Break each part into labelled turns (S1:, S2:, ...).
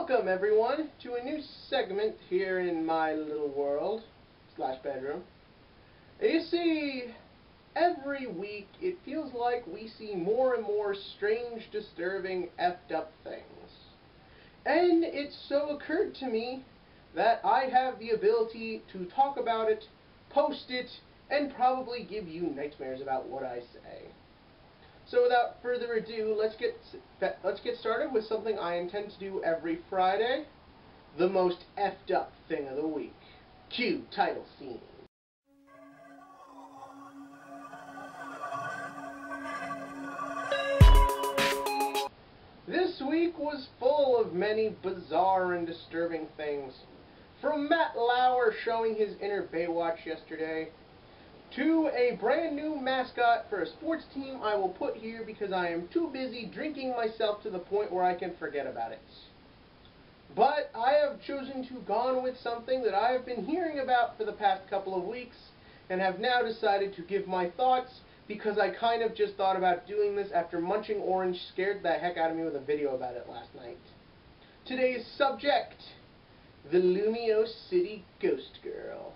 S1: Welcome everyone to a new segment here in my little world / bedroom. You see, every week it feels like we see more and more strange, disturbing, effed up things. And it so occurred to me that I have the ability to talk about it, post it, and probably give you nightmares about what I say. So without further ado, let's get started with something I intend to do every Friday. The most effed up thing of the week. Cue title scene. This week was full of many bizarre and disturbing things. From Matt Lauer showing his inner Baywatch yesterday, to a brand new mascot for a sports team I will put here because I am too busy drinking myself to the point where I can forget about it. But I have chosen to go with something that I have been hearing about for the past couple of weeks and have now decided to give my thoughts because I kind of just thought about doing this after Munching Orange scared the heck out of me with a video about it last night. Today's subject: the Lumiose City Ghost Girl.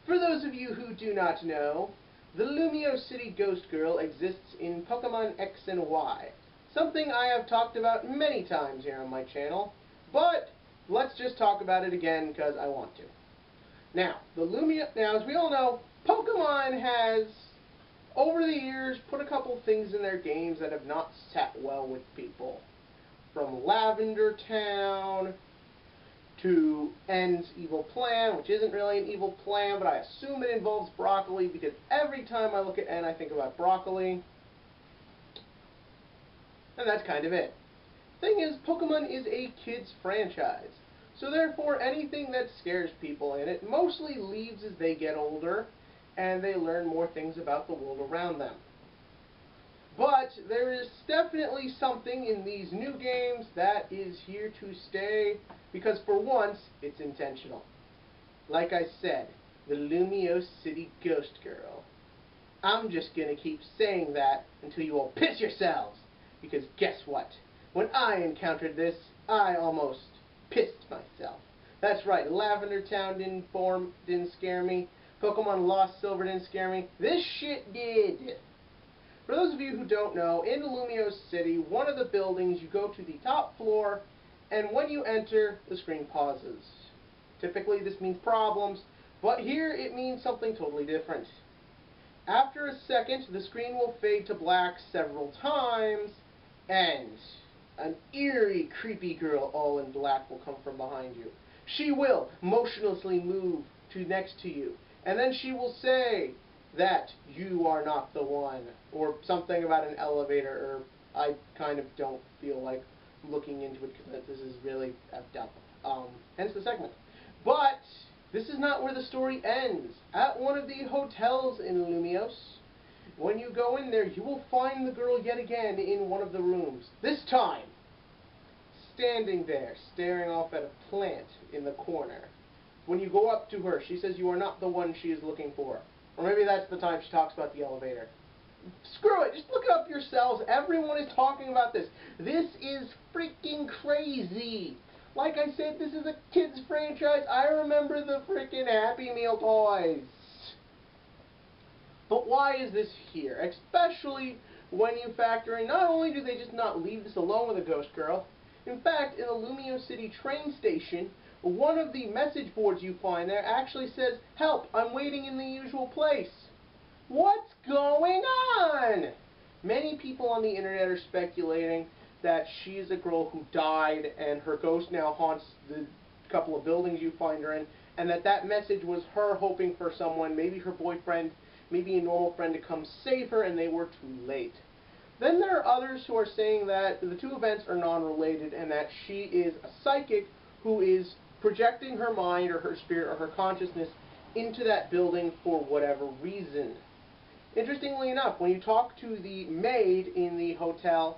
S1: For those of you who do not know, the Lumiose City Ghost Girl exists in Pokemon X and Y, something I have talked about many times here on my channel, but let's just talk about it again because I want to. Now, as we all know, Pokemon has, over the years, put a couple things in their games that have not sat well with people. From Lavender Town to N's evil plan, which isn't really an evil plan, but I assume it involves broccoli because every time I look at N I think about broccoli. And that's kind of it. Thing is, Pokemon is a kid's franchise, so therefore anything that scares people in it mostly leaves as they get older and they learn more things about the world around them. But there is definitely something in these new games that is here to stay, because for once, it's intentional. Like I said, the Lumiose City Ghost Girl. I'm just gonna keep saying that until you all piss yourselves, because guess what? When I encountered this, I almost pissed myself. That's right, Lavender Town didn't scare me. Pokemon Lost Silver didn't scare me. This shit did. For those of you who don't know, in Lumiose City, one of the buildings, you go to the top floor, and when you enter, the screen pauses. Typically, this means problems, but here it means something totally different. After a second, the screen will fade to black several times, and an eerie, creepy girl all in black will come from behind you. She will motionlessly move to next to you, and then she will say that you are not the one, or something about an elevator, or I kind of don't feel like looking into it because this is really effed up. Hence the segment. But this is not where the story ends. At one of the hotels in Lumiose, when you go in there, you will find the girl yet again in one of the rooms. This time, standing there, staring off at a plant in the corner. When you go up to her, she says you are not the one she is looking for. Or maybe that's the time she talks about the elevator. Screw it, just look it up yourselves. Everyone is talking about this. This is freaking crazy. Like I said, this is a kid's franchise. I remember the freaking Happy Meal toys. But why is this here? Especially when you factor in, not only do they just not leave this alone with a ghost girl, in fact, in the Lumiose City train station, one of the message boards you find there actually says, "Help, I'm waiting in the usual place." What's going on? Many people on the internet are speculating that she's a girl who died and her ghost now haunts the couple of buildings you find her in, and that message was her hoping for someone, maybe her boyfriend, maybe a normal friend, to come save her, and they were too late. Then there are others who are saying that the two events are non-related and that she is a psychic who is projecting her mind or her spirit or her consciousness into that building for whatever reason. Interestingly enough, when you talk to the maid in the hotel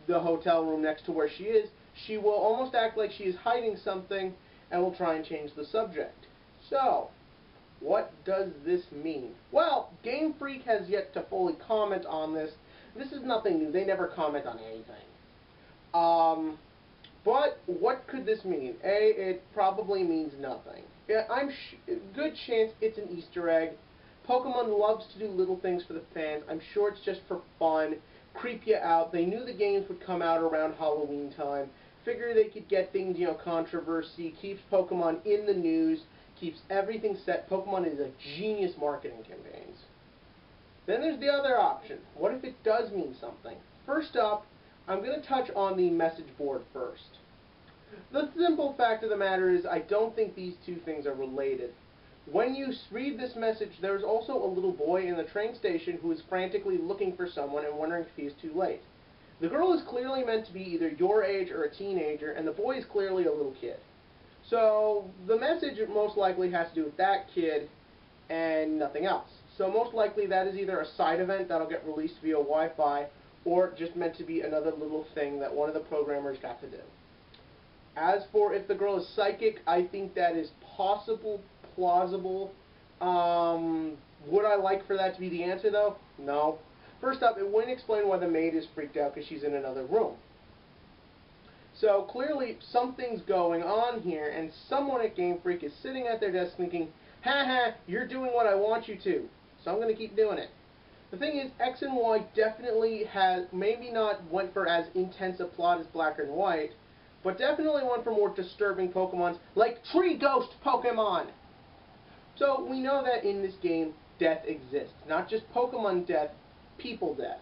S1: room next to where she is, she will almost act like she is hiding something and will try and change the subject. So, what does this mean? Well, Game Freak has yet to fully comment on this. This is nothing new. They never comment on anything. But what could this mean? A, it probably means nothing. Yeah, good chance it's an Easter egg. Pokemon loves to do little things for the fans. I'm sure it's just for fun, creep you out. They knew the games would come out around Halloween time. Figure they could get things, controversy, keeps Pokemon in the news, keeps everything set. Pokemon is a genius marketing campaigns. Then there's the other option. What if it does mean something? First up, I'm going to touch on the message board first. The simple fact of the matter is I don't think these two things are related. When you read this message, there's also a little boy in the train station who is frantically looking for someone and wondering if he is too late. The girl is clearly meant to be either your age or a teenager, and the boy is clearly a little kid. So the message most likely has to do with that kid and nothing else. So most likely that is either a side event that'll get released via Wi-Fi or just meant to be another little thing that one of the programmers got to do. As for if the girl is psychic, I think that is possible, plausible. Would I like for that to be the answer though? No. First up, it wouldn't explain why the maid is freaked out because she's in another room. So clearly something's going on here, and someone at Game Freak is sitting at their desk thinking, ha ha, you're doing what I want you to, so I'm going to keep doing it. The thing is, X and Y definitely has, maybe not went for as intense a plot as Black and White, but definitely went for more disturbing Pokemons, like Tree Ghost Pokemon! So we know that in this game, death exists. Not just Pokemon death, people death.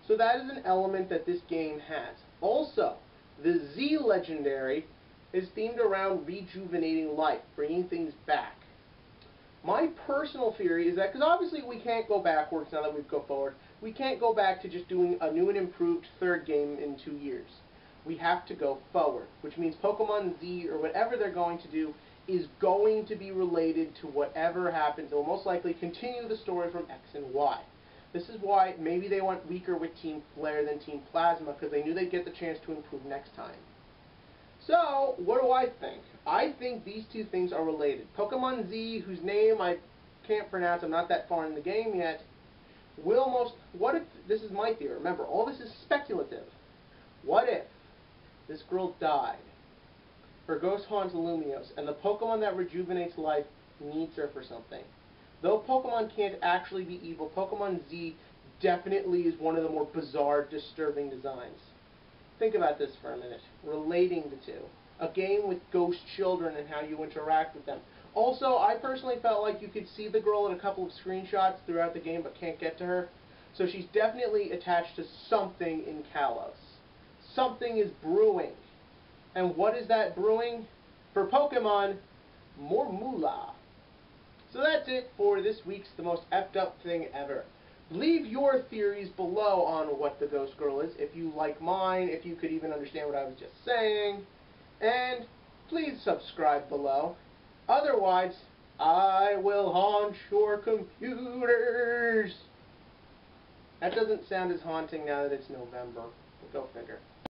S1: So that is an element that this game has. Also, the Z Legendary is themed around rejuvenating life, bringing things back. My personal theory is that, because obviously we can't go backwards now that we've gone forward, we can't go back to just doing a new and improved third game in 2 years. We have to go forward, which means Pokemon Z, or whatever they're going to do, is going to be related to whatever happens. It will most likely continue the story from X and Y. This is why maybe they went weaker with Team Flare than Team Plasma, because they knew they'd get the chance to improve next time. So, what do I think? I think these two things are related. Pokemon Z, whose name I can't pronounce, I'm not that far in the game yet, what if, this is my theory, remember, all this is speculative. What if this girl died, her ghost haunts Lumiose, and the Pokemon that rejuvenates life needs her for something? Though Pokemon can't actually be evil, Pokemon Z definitely is one of the more bizarre, disturbing designs. Think about this for a minute, relating the two. A game with ghost children and how you interact with them. Also, I personally felt like you could see the girl in a couple of screenshots throughout the game but can't get to her. So she's definitely attached to something in Kalos. Something is brewing. And what is that brewing? For Pokemon, more moolah. So that's it for this week's The Most Effed Up Thing Ever. Leave your theories below on what the Ghost Girl is, if you like mine, if you could even understand what I was just saying. And please subscribe below. Otherwise, I will haunt your computers. That doesn't sound as haunting now that it's November. Go figure.